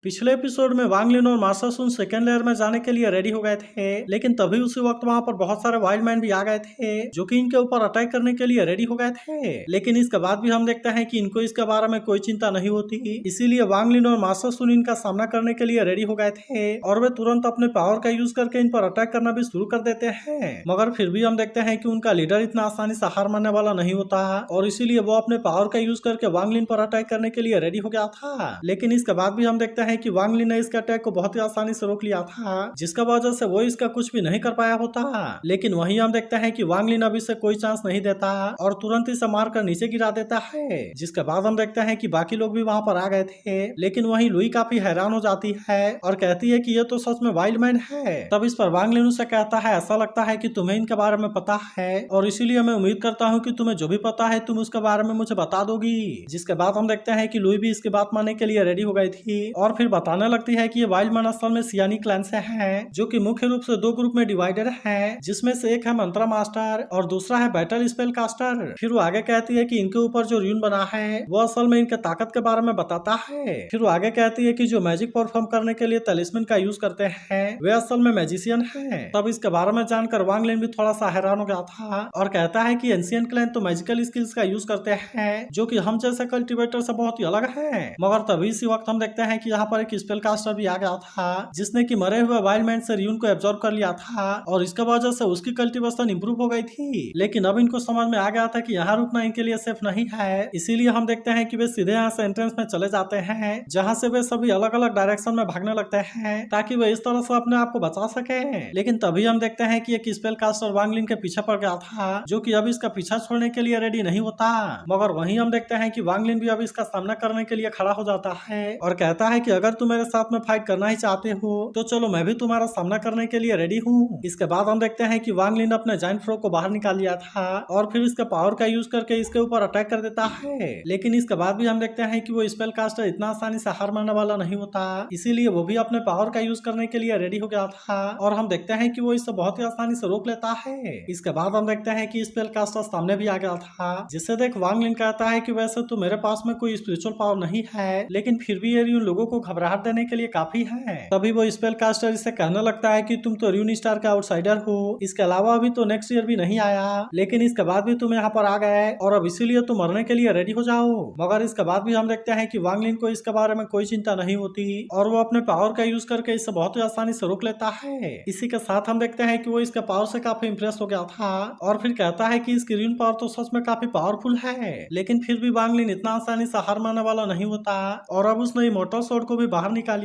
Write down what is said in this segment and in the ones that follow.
पिछले एपिसोड में वांग लिन और मास्टर सुन सेकेंड लेयर में जाने के लिए रेडी हो गए थे, लेकिन तभी उसी वक्त वहाँ पर बहुत सारे वाइल्ड मैन भी आ गए थे जो कि इनके ऊपर अटैक करने के लिए रेडी हो गए थे। लेकिन इसके बाद भी हम देखते हैं कि इनको इसके बारे में कोई चिंता नहीं होती, इसीलिए वांग लिन और मास्टर सुन इनका सामना करने के लिए रेडी हो गए थे और वे तुरंत अपने पावर का यूज करके इन पर अटैक करना भी शुरू कर देते हैं। मगर फिर भी हम देखते हैं कि उनका लीडर इतना आसानी से हार मानने वाला नहीं होता और इसीलिए वो अपने पावर का यूज करके वांग लिन पर अटैक करने के लिए रेडी हो गया था। लेकिन इसके बाद भी हम देखते हैं कि वांग लिन ने इसके अटैक को बहुत ही आसानी से रोक लिया था, जिसका वजह से वो इसका कुछ भी नहीं कर पाया होता। लेकिन वहीं हम देखते हैं कि वांग लिन अब इसे कोई चांस नहीं देता और तुरंत इसे मारकर नीचे गिरा देता है। जिसके बाद हम देखते हैं कि बाकी लोग भी वहां पर आ गए थे, लेकिन वहीं लुई काफी हैरान हो जाती है और कहती है कि ये तो सच में वाइल्ड मैन है। तब इस पर वांग लिन उसे कहता है, ऐसा लगता है कि तुम्हें इनके बारे में पता है और इसीलिए मैं उम्मीद करता हूँ कि तुम्हें जो भी पता है तुम उसके बारे में मुझे बता दोगी। जिसके बाद हम देखते हैं कि लुई भी इसकी बात मानने के लिए रेडी हो गई थी और फिर बताने लगती है कि ये वाइल्ड मैन असल में सियानी क्लैन से हैं, जो कि मुख्य रूप से दो ग्रुप में डिवाइडेड हैं, जिसमें से एक है मंत्रा मास्टर और दूसरा है बैटल स्पेल कास्टर। फिर वो आगे कहती है कि इनके ऊपर जो र्यून बना है वो असल में इनके ताकत के बारे में बताता है। फिर वो आगे कहती है कि जो मैजिक परफॉर्म करने के लिए तलिस्मन का यूज करते हैं वे असल में मैजिशियन है। तब इसके बारे में जानकर वांग लिन भी थोड़ा सा हैरान हो गया था और कहता है कि एंशिएंट क्लैन तो मैजिकल स्किल्स का यूज करते हैं जो कि हम जैसे कल्टिवेटर से बहुत ही अलग है। मगर तभी इसी वक्त हम देखते हैं कि यहाँ पर एक स्पेल कास्टर भी आ गया था जिसने कि मरे हुए वाइल्ड मैन से र्यून को एब्जॉर्ब कर लिया था और इसके वजह से उसकी कल्टीवेशन इंप्रूव हो गई थी। लेकिन अब इनको समझ में आ गया था कि यहाँ रुकना इनके लिए सेफ नहीं है, इसीलिए हम देखते हैं कि वे सीधे यहाँ से एंट्रेंस में चले जाते हैं जहाँ से वे सभी अलग अलग डायरेक्शन में भागने लगते हैं ताकि वे इस तरह से अपने आप को बचा सके। लेकिन तभी हम देखते हैं कि एक स्पेल कास्टर वांग लिन के पीछे पड़ गया था जो कि अब इसका पीछा छोड़ने के लिए रेडी नहीं होता। मगर वहीं हम देखते हैं कि वांग लिन भी अब इसका सामना करने के लिए खड़ा हो जाता है और कहता है कि अगर तुम मेरे साथ में फाइट करना ही चाहते हो तो चलो मैं भी तुम्हारा सामना करने के लिए रेडी हूँ। इसके बाद हम देखते हैं कि वांग लिन अपने जायंट फ्रॉग को बाहर निकाल लिया था और फिर इसके पावर का यूज करके इसके ऊपर अटैक कर देता है। लेकिन इसके बाद भी हम देखते हैं कि वो स्पेल कास्टर इतना आसानी से हार मानने वाला नहीं होता, इसीलिए वो भी अपने पावर का यूज करने के लिए रेडी हो गया था और हम देखते हैं कि वो इसे बहुत ही आसानी से रोक लेता है। इसके बाद हम देखते हैं कि स्पेल कास्टर सामने भी आ गया था, जिसे देख वांग लिन कहता है कि वैसे तो मेरे पास में कोई स्पिरिचुअल पावर नहीं है, लेकिन फिर भी ये र्यून लोगों को घबराहट देने के लिए काफी है। तभी वो स्पेल कास्टर इसे कहने लगता है कि तुम तो र्यून स्टार के आउटसाइडर हो, इसके अलावा अभी तो नेक्स्ट ईयर भी नहीं आया, लेकिन इसके बाद भी तुम यहाँ पर आ गए और अब इसीलिए तुम मरने के लिए रेडी हो जाओ। मगर इसके बाद भी हम देखते हैं कि वांग लिन को इसके बारे में कोई चिंता नहीं होती और वो अपने पावर का यूज करके इसे बहुत ही आसानी से रोक लेता है। इसी के साथ हम देखते हैं कि वो इसके पावर से काफी इंप्रेस हो गया था और फिर कहता है कि इसकी र्यून पावर तो सच में काफी पावरफुल है। लेकिन फिर भी वांग लिन इतना आसानी से हार मानने वाला नहीं होता और अब उसने इमोर्टल स्वॉर्ड को भी बाहर निकाल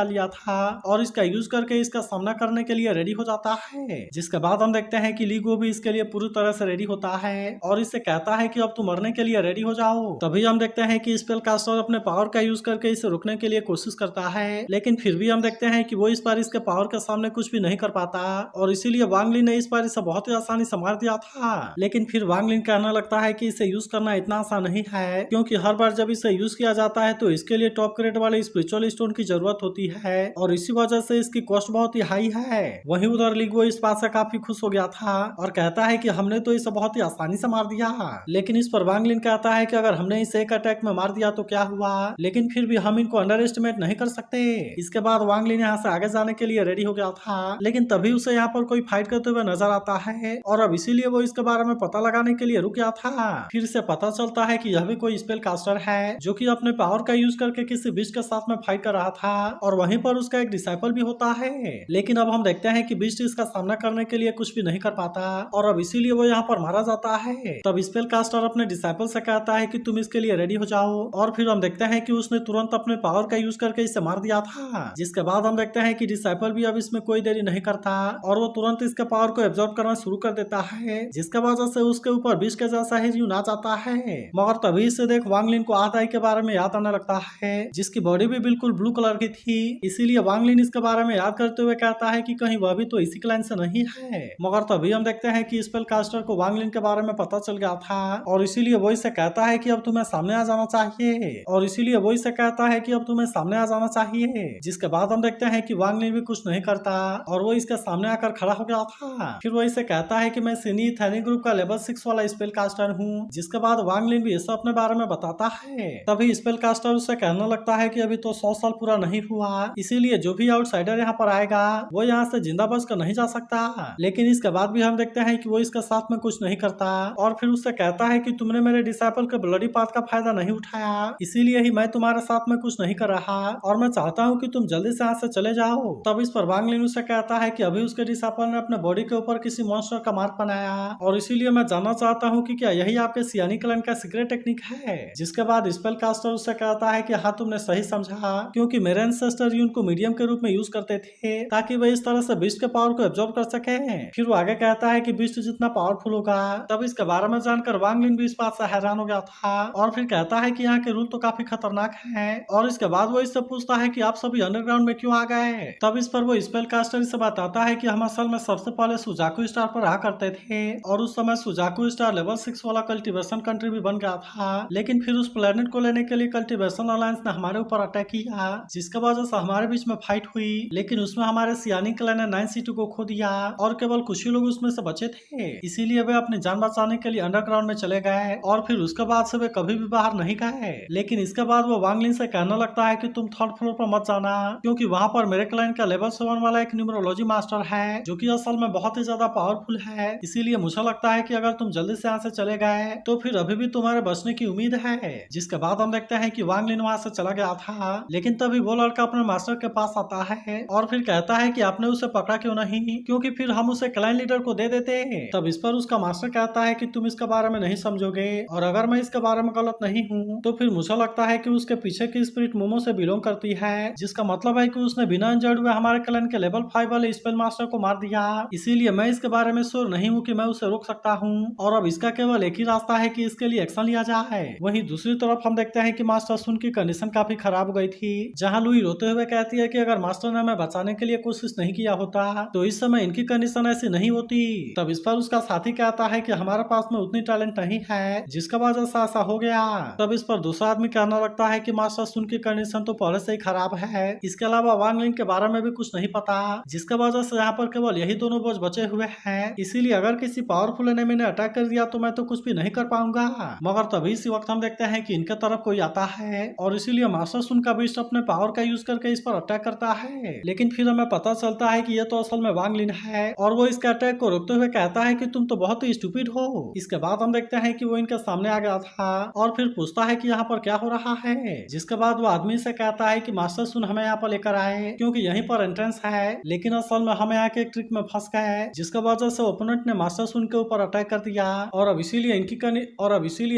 लिया था और इसका यूज करके इसका सामना करने के लिए रेडी हो जाता है। जिसके बाद हम देखते हैं कि लीगो भी इसके लिए पूरी तरह से रेडी होता है और इससे कहता है कि अब तुम मरने के लिए रेडी हो जाओ। तभी हम देखते हैं कि स्पेल कास्टर अपने पावर का यूज करके इसे रोकने के लिए कोशिश करता है, लेकिन फिर भी हम देखते हैं कि वो इस बार इसके पावर के सामने कुछ भी नहीं कर पाता और इसीलिए वांग लिन ने इस बार इसे बहुत ही आसानी से मार दिया था। लेकिन फिर वांग लिन कहने लगता है कि इसे यूज करना इतना आसान नहीं है, क्योंकि हर बार जब इसे यूज किया जाता है तो इसके लिए टॉप ग्रेड वाले स्पिरिचुअल स्टोन की जरूरत होती है और इसी वजह से इसकी कॉस्ट बहुत ही हाई है। वहीं उधर लीगो इस बात से काफी खुश हो गया था और कहता है कि हमने तो इसे बहुत ही आसानी से मार दिया। लेकिन इस पर वांग लिन कहता है कि अगर हमने इसे एक अटैक में मार दिया तो क्या हुआ, लेकिन फिर भी हम इनको अंडर एस्टिमेट नहीं कर सकते। इसके बाद वांग लिन यहाँ से आगे जाने के लिए रेडी हो गया था, लेकिन तभी उसे यहाँ पर कोई फाइट करते हुए नजर आता है और अब इसीलिए वो इसके बारे में पता लगाने के लिए रुक गया था। फिर से पता चलता है कि यह भी कोई स्पेल कास्टर है जो कि अपने पावर का यूज करके किसी बिस्ट के साथ में फाइट कर रहा था और वहीं पर उसका एक डिसाइपल भी होता है। लेकिन अब हम देखते हैं कि बिस्ट इसका सामना करने के लिए कुछ भी नहीं कर पाता और अब इसीलिए वो यहाँ पर मारा जाता है। तब स्पेल कास्टर अपने डिसाइपल से कहता है कि तुम इसके लिए रेडी हो जाओ और फिर हम देखते हैं कि उसने तुरंत अपने पावर का यूज करके इसे मार दिया था। जिसके बाद हम देखते हैं कि डिसाइपल भी अब इसमें कोई देरी नहीं करता और वो तुरंत इसके पावर को एब्जॉर्ब करना शुरू कर देता है, जिसके वजह से उसके ऊपर बिस्ट के जैसा ही र्यून आ जाता है। मगर तभी से देख वांग लिन को आदाई के बारे में याद आने लगता है, जिसकी बॉडी भी बिल्कुल ब्लू कलर की थी, इसीलिए वांग लिन इसके बारे में याद करते हुए कहता है कि कहीं वह भी तो इसी क्लैन से नहीं है। मगर तभी हम देखते हैं कि स्पेल कास्टर को वांग लिन के बारे में पता चल गया था और इसीलिए वो इसे कहता है कि अब तुम्हें सामने आ जाना चाहिए। जिसके बाद हम देखते हैं कि वांग लिन भी कुछ नहीं करता और वो इसके सामने आकर खड़ा हो गया था। फिर वो इसे कहता है कि मैं सिनी थैनी ग्रुप का लेवल 6 वाला स्पेल कास्टर हूँ। जिसके बाद वांग लिन भी इसे अपने बारे में बताता है। तभी स्पेल कास्टर उससे कहने लगता है कि अभी तो 100 साल पूरा नहीं हुआ, इसीलिए जो भी आउटसाइडर यहाँ पर आएगा वो यहाँ से जिंदा बच कर नहीं जा सकता। लेकिन इसके बाद भी हम देखते हैं कि वो इसके साथ में कुछ नहीं करता और फिर उससे कहता है कि तुमने मेरे डिसाइपल के ब्लडी पाथ का फायदा नहीं उठाया, इसीलिए ही मैं तुम्हारे साथ में कुछ नहीं कर रहा और मैं चाहता हूँ कि तुम जल्दी से यहाँ से चले जाओ। तब इस पर वांग लिन उससे कहता है कि अभी उसके डिसाइपल ने अपने बॉडी के ऊपर किसी मॉन्स्टर का मार्क बनाया और इसीलिए मैं जानना चाहता हूँ कि क्या यही आपके सियानी क्लैन का सीक्रेट टेक्निक है। जिसके बाद स्पेल कास्टर उससे कहता है कि हाँ तुमने सही समझा, क्योंकि मेरे एंसेस्टर ही उनको मीडियम के रूप में यूज करते थे ताकि वे इस तरह से बीस्ट के पावर को एब्जॉर्ब कर सके। फिर वो आगे कहता है कि बीस्ट जितना पावरफुल होगा। तब इसके बारे में जानकर वांग लिन भी इस बात से हैरान हो गया था और फिर कहता है कि यहाँ के रूल तो काफी खतरनाक हैं और इसके बाद वो इससे पूछता है कि आप सभी अंडरग्राउंड में क्यों आ गए। तब इस पर वो स्पेल कास्टर से बताता है कि हम असल में सबसे पहले सुजाकू स्टार पर रहा करते थे और उस समय सुजाकू स्टार लेवल 6 वाला कल्टीवेशन कंट्री भी बन गया था, लेकिन फिर उस प्लेनेट को लेने के लिए कल्टीवेशन अलायंस ने हमारे ऊपर अटैक किया जिसके वजह से हमारे बीच में फाइट हुई, लेकिन उसमें हमारे सियानी क्लैन ने 9 सिटी को खो दिया और केवल कुछ ही लोग उसमें से बचे थे, इसीलिए वे अपनी जान बचाने के लिए अंडरग्राउंड में चले गए और फिर उसके बाद से वे कभी भी बाहर नहीं गए। लेकिन इसके बाद वो वांग लिन से कहने लगता है कि तुम 3rd फ्लोर पर मत जाना, क्योंकि वहाँ पर मेरे क्लाइंट का लेवल 7 वाला एक न्यूमरोलॉजी मास्टर है जो कि असल में बहुत ही ज्यादा पावरफुल है, इसीलिए मुझे लगता है कि अगर तुम जल्दी से यहाँ से चले गए तो फिर अभी भी तुम्हारे बचने की उम्मीद है। जिसके बाद हम देखते हैं कि वांग लिन वहाँ से चला गया था, लेकिन तभी वो लड़का अपने मास्टर के पास आता है और फिर कहता है कि आपने उसे पकड़ा क्यों नहीं, क्योंकि फिर हम उसे क्लाइंट लीडर को दे देते हैं। तब इस पर उसका मास्टर कहता है कि तुम इसके बारे में नहीं समझोगे और अगर मैं इसके बारे में गलत नहीं हूँ तो फिर मुझे लगता है कि उसके पीछे की स्पिरिट मोमो से बिलोंग करती है, जिसका मतलब है कि उसने बिना इंजर्ड हुए हमारे क्लैन के लेवल 5 वाले स्पेल मास्टर को मार दिया, इसीलिए मैं इसके बारे में श्योर नहीं हूँ कि मैं उसे रोक सकता हूँ और अब इसका केवल एक ही रास्ता है कि इसके लिए एक्शन लिया जाए। वहीं दूसरी तरफ हम देखते हैं कि मास्टर सुन की कंडीशन काफी खराब हो गई थी, जहाँ लुई रोते हुए कहती है कि अगर मास्टर ने हमें बचाने के लिए कोशिश नहीं किया होता तो इस समय इनकी कंडीशन ऐसी नहीं होती। तब इस पर उसका साथी कहता है कि हमारे पास में उतनी टैलेंट नहीं है जिसका वजह से ऐसा हो गया। तब इस पर दूसरा आदमी कहना लगता है कि मास्टर सुन की कंडीशन तो पहले से ही खराब है, इसके अलावा वांग लिन के बारे में भी कुछ नहीं पता, जिसका वजह से यहाँ पर केवल यही दोनों बोझ बचे हुए हैं, इसीलिए अगर किसी पावरफुल एनिमी ने अटैक कर दिया तो मैं तो कुछ भी नहीं कर पाऊंगा। मगर तभी इसी वक्त हम देखते हैं कि इनके तरफ कोई आता है और इसीलिए मास्टर सुन का बीस्ट अपने पावर का यूज करके इस पर अटैक करता है, लेकिन फिर हमें पता चलता है कि यह तो असल में वांग लिन है और वो इसके अटैक को रोकते हुए कहता है कि तुम तो बहुत ही स्टूपिड हो। इसके बाद हम देखते हैं कि वो इनके सामने आ गया था और फिर पूछता है कि यहाँ पर क्या हो रहा है, जिसके बाद वो आदमी से कहता है कि मास्टर सुन हमें यहाँ पर लेकर आए क्योंकि यहीं पर एंट्रेंस है, लेकिन असल में हमें यहाँ के ट्रिक में फंस गए जिसके वजह से ओपोनेंट ने मास्टर सुन के ऊपर अटैक कर दिया और अब इसीलिए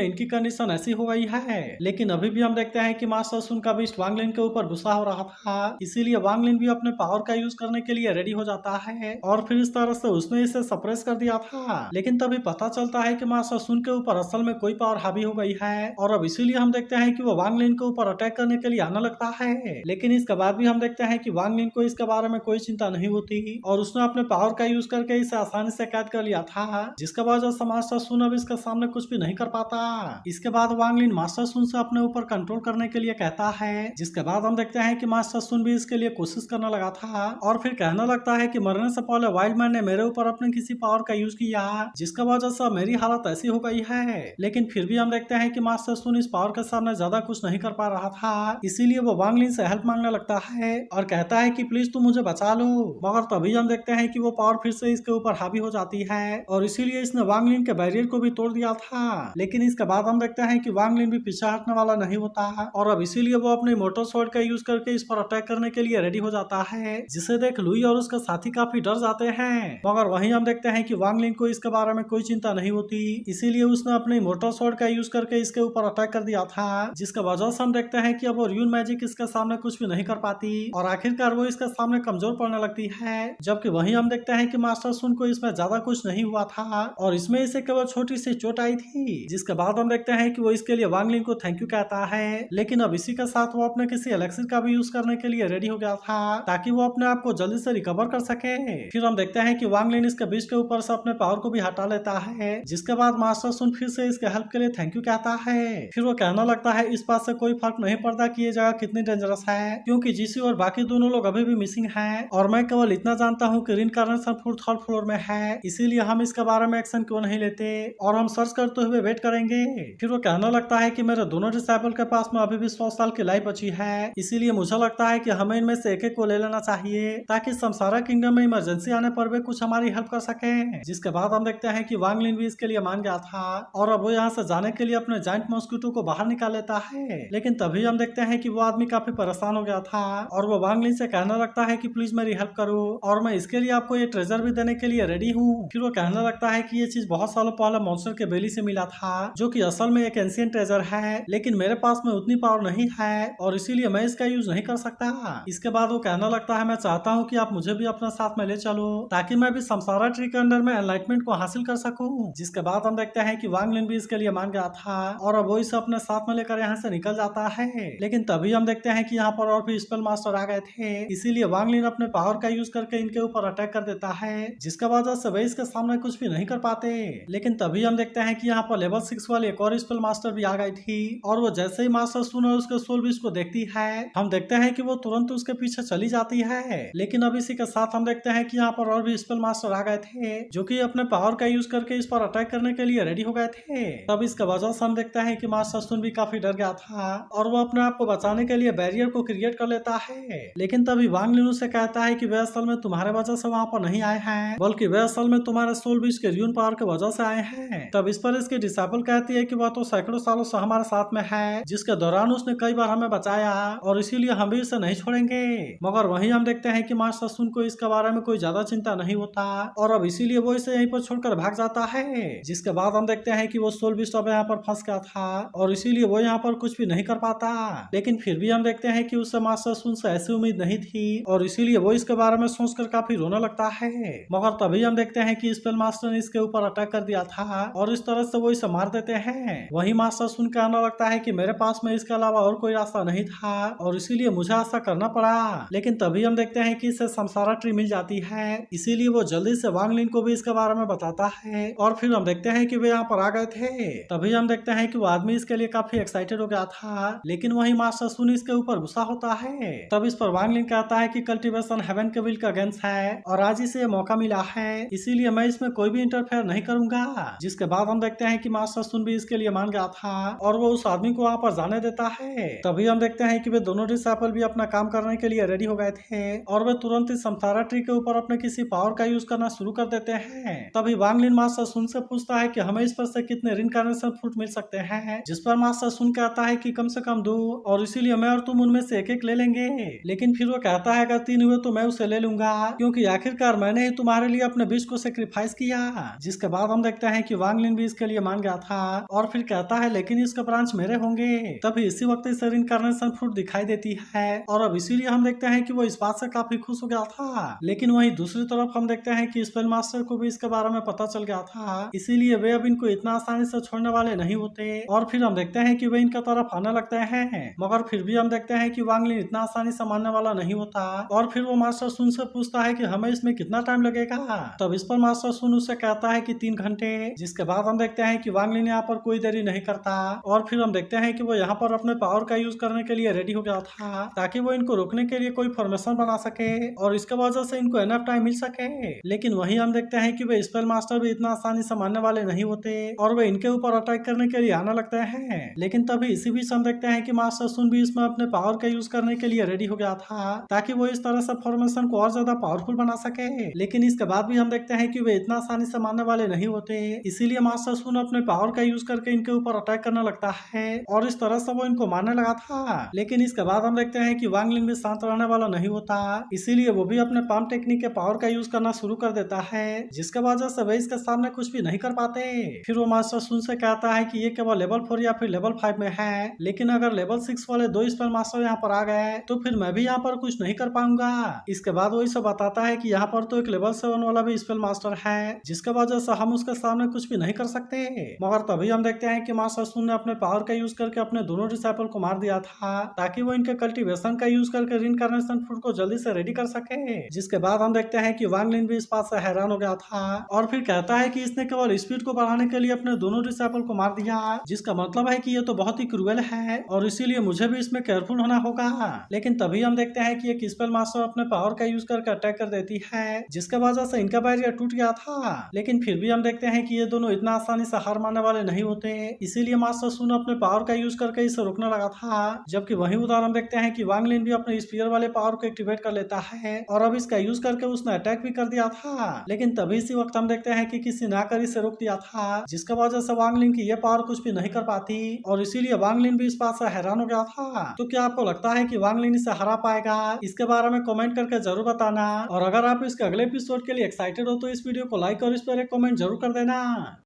इनकी कंडीशन ऐसी हो गई है। लेकिन अभी भी हम देखते हैं कि मास्टर सुन का बीस्ट वांग लिन के ऊपर गुस्सा हो रहा था, इसीलिए वांग लिन भी अपने पावर का यूज करने के लिए रेडी हो जाता है और फिर इस तरह से उसने इसे सप्रेस कर दिया था, लेकिन तभी पता चलता है कि मास्टर सुन के ऊपर असल में कोई पावर हावी हो गई है और अब इसीलिए हम देखते हैं कि वो वांग लिन के ऊपर अटैक करने के लिए आने लगता है। लेकिन इसके बाद भी हम देखते हैं कि वांग लिन को इसके बारे में कोई चिंता नहीं होती और उसने अपने पावर का यूज करके इसे आसानी से कैद कर लिया था, जिसका वजह से मास्टर सुन अब इसके सामने कुछ भी नहीं कर पाता। इसके बाद वांग लिन मास्टर सुन से अपने ऊपर कंट्रोल करने के लिए कहता है, जिसके बाद हम देखते हैं कि मास्टर सुन भी इसके लिए कोशिश करने लगा था और फिर कहने लगता है कि मरने से पहले वाइल्ड मैन ने मेरे ऊपर अपने किसी पावर का यूज किया जिसका वजह से मेरी हालत ऐसी हो गई है। लेकिन फिर भी हम देखते हैं कि मास्टर सुन इस पावर के सामने ज्यादा कुछ नहीं कर पा रहा था, इसीलिए वो वांग लिन से हेल्प मांगने लगता है और कहता है कि प्लीज तुम मुझे बचा लो। मगर तभी हम देखते हैं कि वो पावर फिर से इसके ऊपर हावी हो जाती है और इसीलिए इसने वांग लिन के बैरियर को भी तोड़ दिया था। लेकिन इसके बाद हम देखते हैं कि वांग लिन भी पीछे हटने वाला नहीं होता और अब इसीलिए वो अपने मोटर स्वॉर्ड का यूज करके इस पर अटैक करने के लिए रेडी हो जाता है, जिसे देख लुई और उसका साथी काफी डर जाते हैं। मगर वहीं हम देखते हैं कि वांग लिन को इसके बारे में कोई चिंता नहीं होती, इसीलिए उसने अपने मोटर स्वॉर्ड का यूज करके इसके ऊपर अटैक कर दिया था, जिसका वजह से हम देखते हैं कि अब वो र्यून मैजिक इसके सामने कुछ भी नहीं कर पाती और आखिरकार वो इसके सामने कमजोर पड़ने लगती है। जबकि वहीं हम देखते हैं कि मास्टर सुन को इसमें ज्यादा कुछ नहीं हुआ था और इसमें इसे केवल छोटी सी चोट आई थी, जिसके बाद हम देखते हैं कि वो इसके लिए वांग लिन को थैंक यू कहता है। लेकिन अब इसी के साथ वो अपने किसी एलेक्सिर का भी यूज करने के लिए रेडी हो गया था ताकि वो अपने आप को जल्दी से रिकवर कर सके। फिर हम देखते हैं कि वांग लिन इसके बीच के ऊपर से अपने पावर को भी हटा लेता है, जिसके बाद मास्टर सुन फिर से इसके हेल्प के लिए थैंक यू कहता है। फिर वो कहना लगता है इस बात से कोई फर्क नहीं पड़ता कि ये जगह कितनी डेंजरस है, क्योंकि जीसी और बाकी दोनों लोग अभी भी मिसिंग हैं और मैं केवल इतना जानता हूँ कि रिनकार्नेशन फूड 3rd फ्लोर में है, इसीलिए हम इसके बारे में एक्शन क्यों नहीं लेते और हम सर्च करते हुए वेट करेंगे। फिर वो कहना लगता है कि मेरे दोनों डिसेबल के पास में अभी भी 100 साल की लाइफ बची है, इसीलिए मुझे लगता है कि हमें इनमें से एक एक को ले लेना चाहिए ताकि समसारा किंगडम में इमरजेंसी आने पर भी कुछ हमारी हेल्प कर सके। जिसके बाद हम देखते हैं कि वांग लिन भी इसके लिए मान गया था और अब वो यहाँ से जाने के लिए अपने जाइंट मॉस्किटो को बाहर निकाल लेता है। लेकिन तभी हम देखते हैं कि वो आदमी काफी परेशान हो गया था और वो वांग लिन से कहने लगता है कि प्लीज मेरी हेल्प करो और मैं इसके लिए आपको ये ट्रेजर भी देने के लिए रेडी हूँ। फिर वो कहने लगता है कि ये चीज बहुत सालों पहले मॉन्स्टर के बेली से मिला था जो कि असल में एक एंशिएंट ट्रेजर है, लेकिन मेरे पास में उतनी पावर नहीं है और इसीलिए मैं इसका यूज नहीं कर सकता। इसके बाद वो कहने लगता है मैं चाहता हूँ कि आप मुझे भी अपने साथ में ले चलो ताकि मैं भी समसारा ट्री के अंदर में एनलाइटमेंट को हासिल कर सकूं। जिसके बाद हम देखते हैं कि वांग लिन भी इसके लिए मान गया था और अब वो इसे अपने साथ में लेकर यहाँ से निकल जाता है। लेकिन तभी हम देखते हैं कि यहाँ पर और भी स्पेल मास्टर आ गए थे, इसीलिए वांग लिन अपने पावर का यूज करके इनके ऊपर अटैक कर देता है, जिसका वजह से वे इसके सामने कुछ भी नहीं कर पाते। लेकिन तभी हम देखते हैं कि यहाँ पर लेवल 6 वाली एक और स्पेल मास्टर भी आ गई थी और वो जैसे ही मास्टर सुन और उसके सोल बीज को देखती है, हम देखते हैं कि वो तुरंत उसके पीछे चली जाती है। लेकिन अब इसी के साथ हम देखते हैं कि यहाँ पर और भी स्पेल मास्टर आ गए थे जो कि अपने पावर का यूज करके इस पर अटैक करने के लिए रेडी हो गए थे। तब इसके वजह से हम देखते हैं कि मास्टर सुन भी काफी डर गया था और वो अपने आप को बचाने के लिए बैरियर को क्रिएट कर लेता है। लेकिन तभी वांग लिन से कहता है कि वे असल में तुम्हारे वजह से वहाँ पर नहीं आए हैं, बल्कि वे असल में तुम्हारे सोल बीज के र्यून पावर के वजह से आए हैं। तब इस पर इसकी डिसेबल कहती है कि वह तो सैकड़ों सालों से हमारे साथ में है, जिसके दौरान उसने कई बार हमें बचाया और इसीलिए हम भी इसे नहीं छोड़ेंगे। मगर वहीं हम देखते हैं कि मास्टर सुन को इसके बारे में कोई ज्यादा चिंता नहीं होता और अब इसीलिए वो इसे यहीं पर छोड़कर भाग जाता है। जिसके बाद हम देखते हैं कि वो सोल बीस्ट अब यहाँ पर फंस गया था और इसीलिए वो यहाँ पर कुछ भी नहीं कर पाता। लेकिन फिर भी हम देखते हैं कि उससे मास्टर सुन से ऐसी उम्मीद नहीं थी और इसीलिए वो इसके बारे में सोचकर काफी रोने लगता है। मगर तभी हम देखते हैं कि स्पेल मास्टर ने इसके ऊपर अटैक कर दिया था और इस तरह से वो इसे मार देते हैं। वही मास्टर सुन के आने लगता है कि मेरे पास में इसके अलावा और कोई रास्ता नहीं था और इसीलिए मुझे ऐसा करना पड़ा। लेकिन तभी हम देखते हैं कि इसे समसारा ट्री मिल जाती है, इसीलिए वो जल्दी से वांग लिन को भी इसके बारे में बताता है और फिर हम देखते हैं कि वे यहाँ पर आ गए थे। तभी हम देखते हैं कि वो आदमी इसके लिए काफी एक्साइटेड हो गया था, लेकिन वही मास्टर सुन इसके ऊपर गुस्सा होता है। तब इस पर वांग लिन कहता है कि कल्टीवेशन हेवन के विल का अगेंस्ट है और आज इसे मौका मिला है, इसीलिए मैं इसमें कोई भी इंटरफेयर नहीं करूंगा। जिसके बाद हम देखते हैं कि मास्टर सुन भी इसके लिए मान गया था और वो उस आदमी को वहाँ पर जाने देता है। तभी हम देखते हैं कि वे दोनों डिसेबल भी अपना काम करने के लिए रेडी हो गए थे और वे तुरंत ही समसारा ट्री के ऊपर अपने किसी पावर का यूज करना शुरू कर देते हैं। तभी वांग लिन मास्टर सुन से पूछता है कि हमें इस पर से कितने रिइंकार्नेशन फ्रूट मिल सकते हैं, जिस पर मास्टर सुन कहता है कि कम से कम 2 और इसीलिए मैं और तुम उनमें से एक एक ले लेंगे। लेकिन फिर वो कहता है अगर 3 हुए तो मैं उसे ले लूंगा क्योंकि आखिरकार मैंने ही तुम्हारे लिए अपने बीच को सेक्रीफाइस किया। जिसके बाद हम देखते हैं कि वांग लिन भी इसके लिए मान गया था और फिर कहता है लेकिन इसका ब्रांच मेरे होंगे। तभी इसी वक्त इसे रिइंकार्नेशन फ्रूट दिखाई देती है और अब इसीलिए हम देखते हैं कि वो इस बात से काफी खुश हो गया था। लेकिन वहीं दूसरी तरफ हम देखते हैं कि स्पेल मास्टर को भी इसके बारे में पता चल गया था, इसीलिए वे अब इनको इतना आसानी से छोड़ने वाले नहीं होते और फिर हम देखते हैं कि वे इनका तरफ आने लगते हैं। मगर फिर भी हम देखते हैं कि वांग लिन इतना आसानी से मानने वाला नहीं होता और फिर वो मास्टर सुन से पूछता है कि हमें इसमें कितना टाइम लगेगा। तब इस पर मास्टर सुन उससे कहता है कि 3 घंटे। जिसके बाद हम देखते हैं कि वांग लिन यहाँ पर कोई देरी नहीं करता और फिर हम देखते हैं कि वो यहाँ पर अपने पावर का यूज करने के लिए रेडी हो गया था ताकि वो इनको रोकने के लिए कोई फॉर्मेशन बना सके और इसके वजह से इनको एनफ टाइम मिल सके। लेकिन वहीं हम देखते हैं कि वे स्पेल मास्टर भी इतना आसानी से मारने वाले नहीं होते और वे इनके ऊपर अटैक करने के लिए आने लगते हैं। लेकिन तभी इसी बीच हम देखते हैं कि मास्टर सुन भी इसमें अपने पावर का यूज करने के लिए रेडी हो गया था ताकि वो इस तरह से फॉर्मेशन को और ज्यादा पावरफुल बना सके। लेकिन इसके बाद भी हम देखते हैं कि वे इतना आसानी से मारने वाले नहीं होते, इसीलिए मास्टर सुन अपने पावर का यूज करके इनके ऊपर अटैक करने लगता है और इस तरह से वो इनको मारने लगा था। लेकिन इसके बाद हम देखते हैं कि वांग लिन भी शांत रहने वाला नहीं होता, इसीलिए वो भी अपने पाम टेक्निक के पावर का यूज करना शुरू कर देता है, जिसके वजह से वे इसके सामने कुछ भी नहीं कर पाते। फिर वो मास्टर सुन से कहता है कि ये केवल लेवल 4 या फिर लेवल 5 में है, लेकिन अगर लेवल 6 वाले 2 स्पेल मास्टर यहाँ पर आ गए तो फिर मैं भी यहाँ पर कुछ नहीं कर पाऊंगा। इसके बाद वो इसे बताता है कि यहाँ पर तो एक लेवल 7 वाला भी स्पेल मास्टर है, जिसके वजह से हम उसके सामने कुछ भी नहीं कर सकते। मगर तभी हम देखते हैं कि मास्टर सुन ने अपने पावर का यूज करके अपने दोनों डिसेबल को मार दिया था ताकि वो इनके कल्टीवेशन का यूज करके रिइंकार्नेशन फ्रूट को जल्दी से रेडी कर सके। जिसके बाद हम देखते हैं कि वांग लिन भी इस बात से हैरान हो गया था और फिर कहता है कि इसने केवल स्पीड को बढ़ाने के लिए अपने दोनों डिसेबल को मार दिया, जिसका मतलब है कि ये तो बहुत ही क्रूएल है और इसीलिए मुझे भी इसमें केयरफुल होना होगा। लेकिन तभी हम देखते हैं कि एक स्पेल मास्टर अपने पावर का यूज करके अटैक कर देती है, जिसके वजह से इनका बैरियर टूट गया था। लेकिन फिर भी हम देखते हैं कि ये दोनों इतना आसानी से हार मानने वाले नहीं होते, इसीलिए मास्टर सुन अपने पावर का यूज करके इसे रोकने लगा था, जबकि वहीं उधर हम देखते हैं कि वांग लिन भी अपने स्पीयर वाले पावर को एक्टिवेट कर लेता है और अब इसका यूज करके उसने अटैक भी कर दिया था। लेकिन तभी इसी वक्त हम देखते हैं कि किसी ने आकर इसे रोक दिया था, जिसके वजह से वांग लिन की ये पावर कुछ भी नहीं कर पाती और इसीलिए वांग लिन भी इस बात से हैरान हो गया था। तो क्या आपको लगता है कि वांग लिन इसे हरा पाएगा? इसके बारे में कमेंट करके जरूर बताना और अगर आप इसके अगले एपिसोड के लिए एक्साइटेड हो तो इस वीडियो को लाइक और इस पर एक कमेंट जरूर कर देना।